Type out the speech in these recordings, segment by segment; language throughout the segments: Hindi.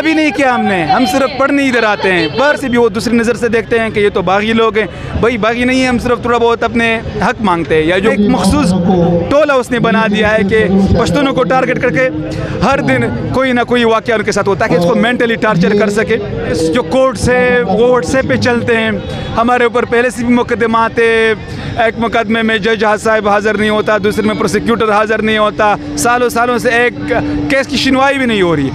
अभी नहीं किया हमने, हम सिर्फ पढ़ने इधर आते हैं। बाहर से भी वो दूसरी नज़र से देखते हैं कि ये तो बागी लोग हैं। भाई बागी नहीं है, हम सिर्फ थोड़ा बहुत अपने हक मांगते हैं। या जो एक मखसूस टोला उसने बना दिया है कि पश्तूनों को टारगेट करके हर दिन कोई ना कोई वाक़या उनके साथ होता है कि इसको मेंटली टार्चर कर सके। जो कोर्ट्स है वो व्हाट्सएप पे चलते हैं। हमारे ऊपर पहले से भी मुकदमा आते, एक मुकदमे में जज साहब हाज़िर नहीं होता, दूसरे में प्रोसिक्यूटर हाज़िर नहीं होता, सालों सालों से एक केस की सुनवाई भी नहीं हो रही।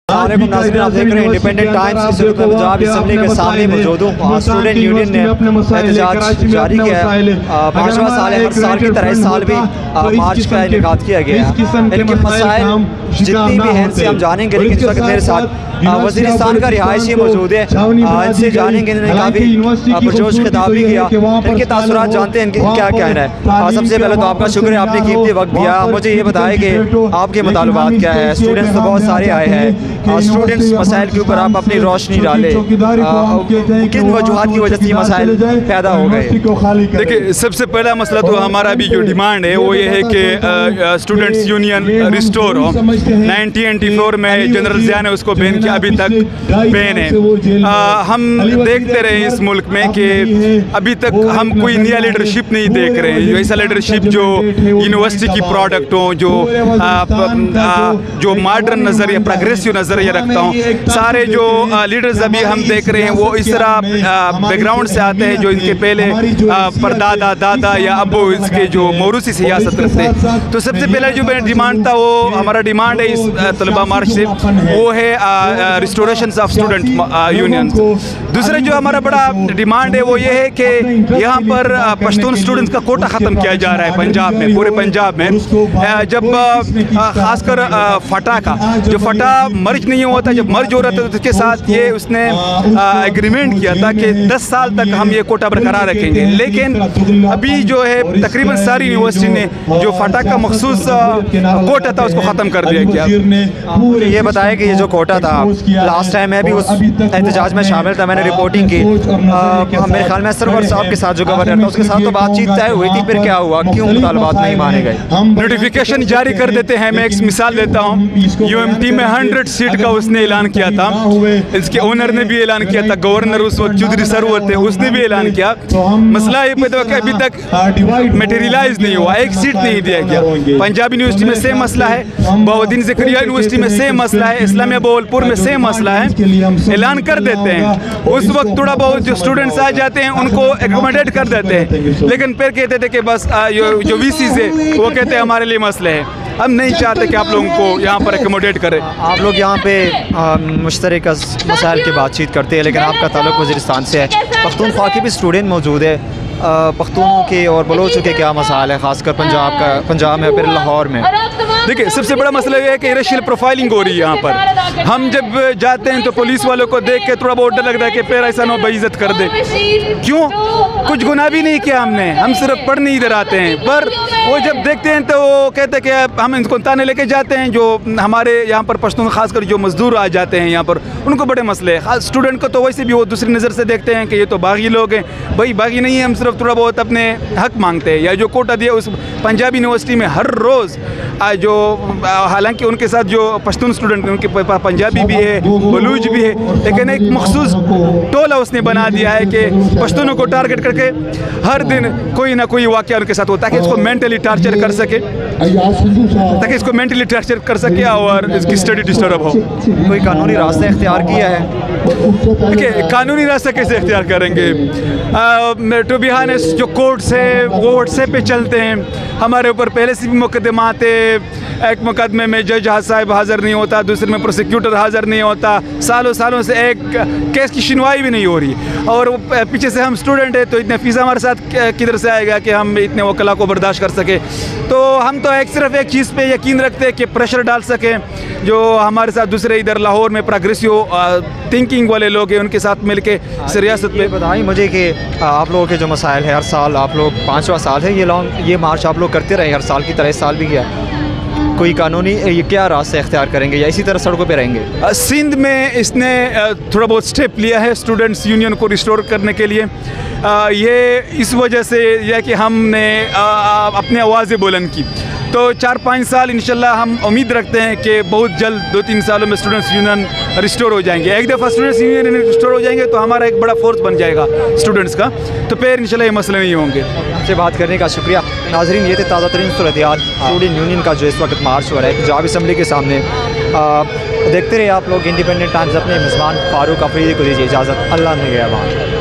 और आप देख रहे हैं इंडिपेंडेंट टाइम्स की सूरत में पंजाब असम्बली के सामने मौजूद हूँ। स्टूडेंट यूनियन ने एहतजाज जारी किया है। 5वां साल है, हर साल की तरह इस साल भी मार्च का इनेकाद किया गया है। इनके मसाइल जितनी भी हैं इनसे हम जानेंगे, लेकिन इस वक्त मेरे साथ वज़ीरिस्तान का रिहायशी मौजूद है। इनसे जानेंगे, इन्होंने काफ़ी पुरजोश खिताब भी किया, इनके तासुरात जानते हैं, इनके क्या कहना है। सबसे पहले तो आपका शुक्र है, आपने कीमती वक्त दिया। मुझे ये बताएं कि आपके मुतालबात क्या है। स्टूडेंट्स तो बहुत सारे आए हैं, स्टूडेंट्स मसाइल के ऊपर आप अपनी रोशनी डालें, किन वजूहात की वजह से ये मसाइल पैदा हो गए। देखिए, सबसे पहला मसला तो हमारा भी जो डिमांड है वो ये है कि स्टूडेंट्स यूनियन रिस्टोर हो। 1994 में जनरल ज़िया ने उसको बैन किया, अभी तक बैन है। हम देखते रहे इस मुल्क में कि अभी तक हम कोई नया लीडरशिप नहीं देख रहे हैं। ऐसा लीडरशिप जो यूनिवर्सिटी की प्रोडक्ट हो, जो मॉडर्न नज़रिया, प्रोग्रेसिव नज़रिया रखता हूँ। सारे जो लीडर्स अभी हम देख रहे हैं वो इस तरह बैकग्राउंड से आते हैं जो इनके पहले परदादा दादा या अबू इसके जो मौरूसी सियासत रखते हैं। तो सबसे पहला जो मेरा डिमांड था, वो हमारा डिमांड है इस तलबा मार्च से, वो है रिस्टोरेशन ऑफ स्टूडेंट यूनियन। दूसरा जो हमारा बड़ा डिमांड है वो ये है कि यहाँ पर पश्तून स्टूडेंट्स का कोटा ख़त्म किया जा रहा है पंजाब में, पूरे पंजाब में। जब खासकर फटा का जो फटा मर्ज नहीं होता, जब मर्ज हो रहा था तो उसके साथ ये उसने एग्रीमेंट किया था कि 10 साल तक हम ये कोटा बरकरार रखेंगे। लेकिन अभी जो है तकरीबन सारी यूनिवर्सिटी ने जो फटा का मखसूस कोटा था उसको ख़त्म कर दिया गया। ये बताया कि ये जो कोटा था, लास्ट टाइम मैं भी उस एहतजाज में शामिल था, मैंने रिपोर्टिंग की। मेरे ख्याल में सरवर साहब के साथ जो गवर्नर था उसके साथ तो बातचीत तय हुई थी, फिर क्या हुआ, क्यों मुतालबात नहीं माने गए? नोटिफिकेशन जारी कर देते हैं। मैं एक मिसाल देता हूँ, यूएमटी में 100 सीट का उसने ऐलान किया था, इसके ओनर ने भी ऐलान किया था, गवर्नर उस वक्त चौधरी सरवर थे, उसने भी ऐलान किया। मसला ये पैदा कि अभी तक मटेरियलाइज नहीं हुआ, एक सीट नहीं दिया गया। पंजाब यूनिवर्सिटी में सेम मसला है, बहाउद्दीन ज़करिया यूनिवर्सिटी में सेम मसला है, इस्लामिया बहावलपुर में सेम मसला है। ऐलान कर देते हैं, उस वक्त थोड़ा बहुत जो स्टूडेंट्स आ जाते हैं उनको एकोमोडेट कर देते हैं, लेकिन फिर कहते थे कि बस जो वीसी से वो कहते हैं हमारे लिए मसले है। हम नहीं चाहते कि आप लोगों को यहाँ पर एकोमोडेट करें। आप लोग यहाँ पे मुश्तरक मसाइल की बातचीत करते हैं, लेकिन आपका ताल्लुक वज़ीरिस्तान से है। पख्तूनख्वा के भी स्टूडेंट मौजूद है। पख्तूनों के और बलोचों के क्या मसाइल है, ख़ासकर पंजाब में, फिर लाहौर में? देखिए, सबसे बड़ा मसला ये है कि रेशियल प्रोफाइलिंग हो रही है यहाँ पर। हम जब जाते हैं तो पुलिस वालों को देख के थोड़ा बहुत डर लगता है कि फिर ऐसा ना बेइज्जत कर दे। क्यों? कुछ गुनाह भी नहीं किया हमने, हम सिर्फ पढ़ने इधर आते हैं। पर वो जब देखते हैं तो वो कहते हैं कि हम इनको ताने लेके जाते हैं। जो हमारे यहाँ पर पश्तून खासकर जो मजदूर आ जाते हैं यहाँ पर, उनको बड़े मसले हैं। स्टूडेंट को तो वैसे भी वो दूसरी नज़र से देखते हैं कि ये तो बागी लोग हैं। भाई बागी नहीं है, हम सिर्फ थोड़ा बहुत अपने हक मांगते हैं। या जो कोटा दिया उस पंजाब यूनिवर्सिटी में हर रोज़ जो, हालांकि उनके साथ जो पश्तून स्टूडेंट हैं उनके पंजाबी भी है, बलूच भी है, लेकिन एक मखसूस टोला उसने बना दिया है कि पश्तूनों को टारगेट करके हर दिन कोई ना कोई वाक़या उनके साथ होता है कि इसको मेंटली टार्चर कर सके, ताकि इसको मेंटली टार्चर कर सके और इसकी स्टडी डिस्टर्ब हो। कोई कानूनी रास्ता इख्तियार किया है? देखिए, कानूनी रास्ता कैसे इख्तियार करेंगे? टू बी ऑनेस्ट, जो कोर्ट्स है वो व्हाट्सएप पे चलते हैं। हमारे ऊपर पहले से भी मुकदमा आते, एक मुकदमे में जज साहब हाज़िर नहीं होता, दूसरे में प्रोसिक्यूटर हाज़िर नहीं होता, सालों सालों से एक केस की सुनवाई भी नहीं हो रही। और पीछे से हम स्टूडेंट हैं तो इतने फ़ीस हमारे साथ किधर से आएगा कि हम इतने वकला को बर्दाश्त कर सके। तो हम तो सिर्फ एक चीज़ पे यकीन रखते हैं कि प्रेशर डाल सकें। जो हमारे साथ दूसरे इधर लाहौर में प्रोग्रेसिव थिंकिंग वाले लोग हैं उनके साथ मिल के रियासत में। बताइए मुझे कि आप लोगों के जो मसाइल है, हर साल आप लोग 5वां साल है ये मार्च आप लोग करते रहे हर साल की तरह, इस साल भी किया। कोई कानूनी ये क्या रास्ता इख्तियार करेंगे या इसी तरह सड़कों पे रहेंगे? सिंध में इसने थोड़ा बहुत स्टेप लिया है स्टूडेंट्स यूनियन को रिस्टोर करने के लिए। ये इस वजह से यह कि हमने अपनी आवाज़ें बुलंद की। तो 4-5 साल इंशाल्लाह हम उम्मीद रखते हैं कि बहुत जल्द 2-3 सालों में स्टूडेंट्स यूनियन रिस्टोर हो जाएंगे। एक दफ़ा स्टूडेंट्स यूनियन रिस्टोर हो जाएंगे तो हमारा एक बड़ा फोर्स बन जाएगा स्टूडेंट्स का, तो फिर इंशाल्लाह ये मसले नहीं होंगे। आपसे बात करने का शुक्रिया। नाजरीन, ये थे ताज़ा तरीन सूरत-ए-हाल स्टूडेंट यूनियन का जो इस वक्त मार्च हो रहा है पंजाब असम्बली के सामने। देखते रहे आप लोग इंडिपेंडेंट टाइम्स। अपने मेज़बान फ़ारूक अफरीदी को दीजिए इजाज़त। अल्लाह ने गया वहाँ।